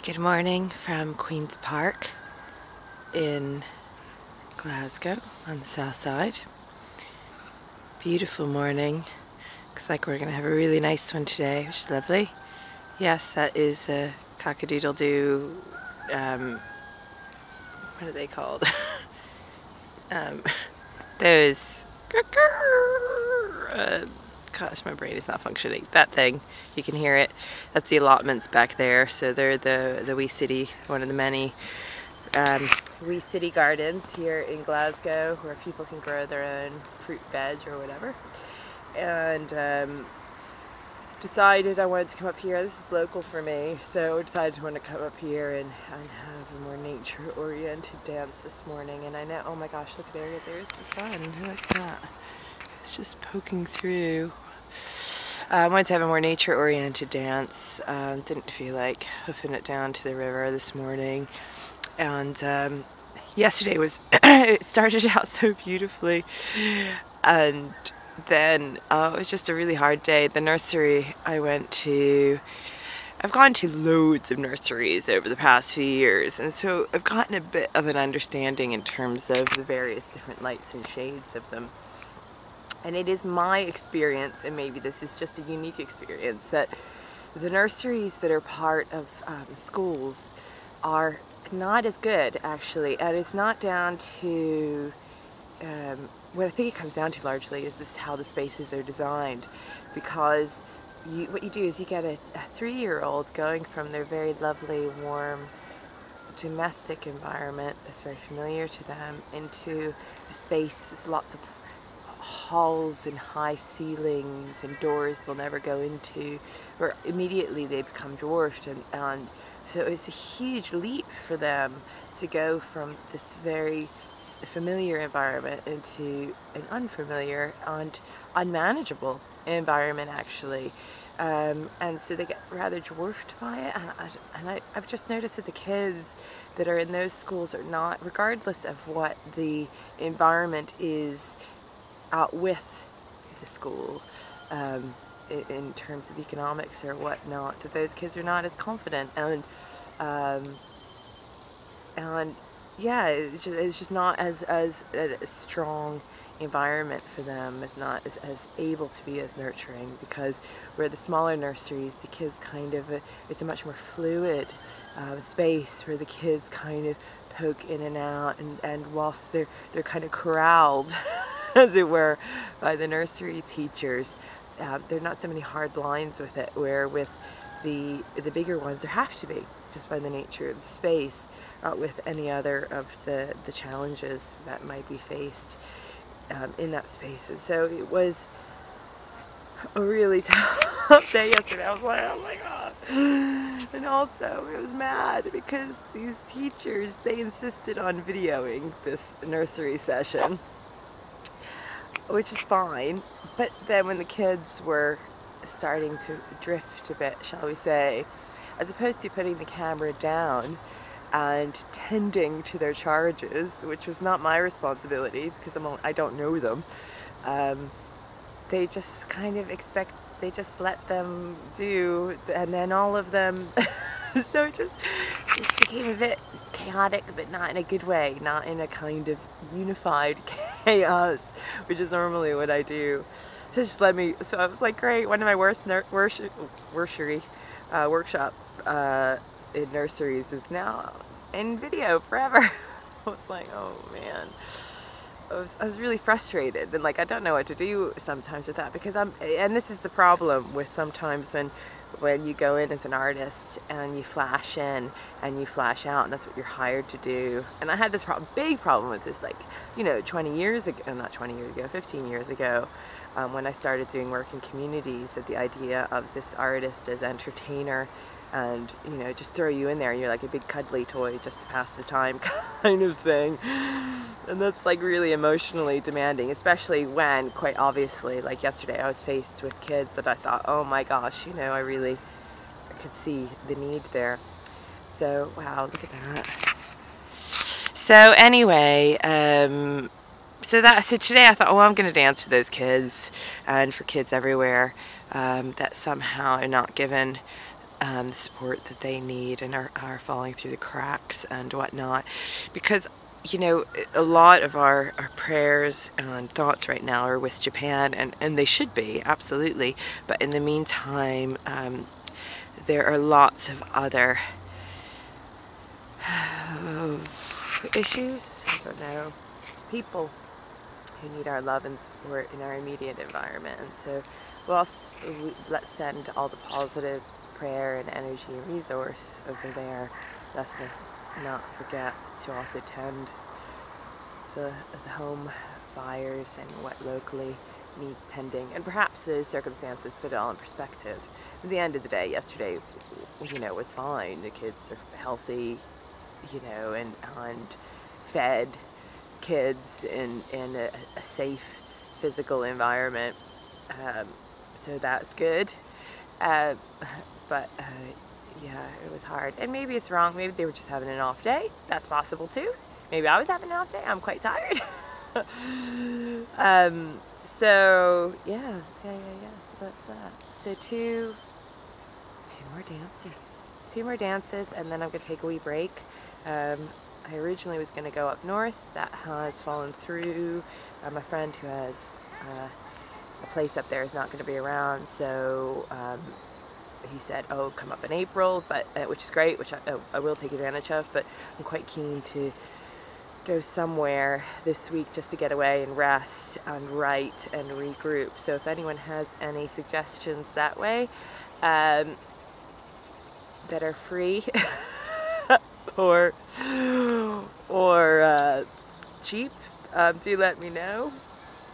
Good morning from Queen's Park in Glasgow on the south side. Beautiful morning. Looks like we're going to have a really nice one today, which is lovely. Yes, that is a cock-a-doodle-doo, what are they called? Those, gosh, my brain is not functioning. That thing, you can hear it. That's the allotments back there. So they're the wee city, one of the many wee city gardens here in Glasgow where people can grow their own fruit, veg or whatever. And decided I wanted to come up here. This is local for me, so I decided to want to come up here and have a more nature-oriented dance this morning. And I know, oh my gosh, look there, there's the sun. Look at that. It's just poking through. I wanted to have a more nature-oriented dance. Didn't feel like hoofing it down to the river this morning. And yesterday was, it started out so beautifully. And then it was just a really hard day. The nursery I went to, I've gone to loads of nurseries over the past few years, and so I've gotten a bit of an understanding in terms of the various different lights and shades of them. And it is my experience, and maybe this is just a unique experience, that the nurseries that are part of schools are not as good, actually. And it's not down to what I think it comes down to largely is how the spaces are designed, because what you do is you get a 3-year-old going from their very lovely, warm, domestic environment that's very familiar to them into a space with lots of halls and high ceilings and doors they'll never go into, or immediately they become dwarfed, and so it's a huge leap for them to go from this very familiar environment into an unfamiliar and unmanageable environment, actually. And so they get rather dwarfed by it, and I've just noticed that the kids that are in those schools are not, regardless of what the environment is out with the school, in terms of economics or whatnot, that those kids are not as confident, and yeah, it's just not as a strong environment for them. It's not as able to be as nurturing, because where the smaller nurseries, the kids kind of, it's a much more fluid space where the kids kind of poke in and out, and whilst they're kind of corralled, as it were, by the nursery teachers, there are not so many hard lines with it, where with the bigger ones there have to be, just by the nature of the space, with any other of the challenges that might be faced in that space. And so it was a really tough day yesterday. I was like, oh my god. And also it was mad because these teachers, they insisted on videoing this nursery session, which is fine, but then when the kids were starting to drift a bit, shall we say, as opposed to putting the camera down and tending to their charges, which was not my responsibility because I don't know them, they just kind of they just let them do, and then all of them, so it just became a bit chaotic, but not in a good way, not in a kind of unified chaos, which is normally what I do. So just let me, so I was like, great, one of my worst workshop in nurseries is now in video forever. I was like, oh man. I was really frustrated, and like I don't know what to do sometimes with that, because and this is the problem with sometimes when you go in as an artist and you flash in and you flash out, and that's what you're hired to do. And I had this big problem with this, like, you know, 20 years ago, not 20 years ago, 15 years ago, when I started doing work in communities, at the idea of this artist as entertainer, and, you know, just throw you in there and you're like a big cuddly toy just to pass the time kind of thing. And that's like really emotionally demanding, especially when, quite obviously, like yesterday, I was faced with kids that I thought, oh my gosh, you know, I could see the need there. So, wow, look at that. So anyway, so today I thought, oh, I'm going to dance for those kids and for kids everywhere that somehow are not given the support that they need and are falling through the cracks and whatnot. Because, you know, a lot of our prayers and thoughts right now are with Japan, and they should be, absolutely. But in the meantime, there are lots of other issues, I don't know, people who need our love and support in our immediate environment. And so let's send all the positive prayer and energy and resource over there. Let's not forget to also tend the home fires and what locally needs tending, and perhaps the circumstances put it all in perspective. At the end of the day, yesterday, you know, was fine. The kids are healthy, you know, and fed kids in a safe physical environment, so that's good. But yeah, it was hard, and maybe it's wrong. Maybe they were just having an off day. That's possible too. Maybe I was having an off day. I'm quite tired. So yeah. So that's that. So two more dances, and then I'm gonna take a wee break. I originally was gonna go up north. That has fallen through. My friend who has a place up there is not gonna be around, so he said, "Oh, come up in April," but which is great, which I will take advantage of. But I'm quite keen to go somewhere this week just to get away and rest and write and regroup. So if anyone has any suggestions that way that are free or cheap, do let me know.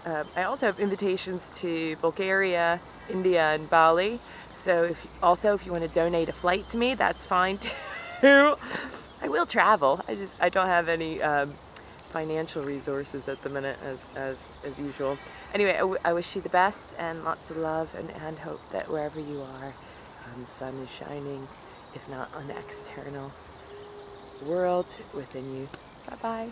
I also have invitations to Bulgaria, India, and Bali. So if you want to donate a flight to me, that's fine too. I will travel. I don't have any financial resources at the minute, as usual. Anyway, I wish you the best and lots of love, and hope that wherever you are, the sun is shining, if not on the external world, within you. Bye bye.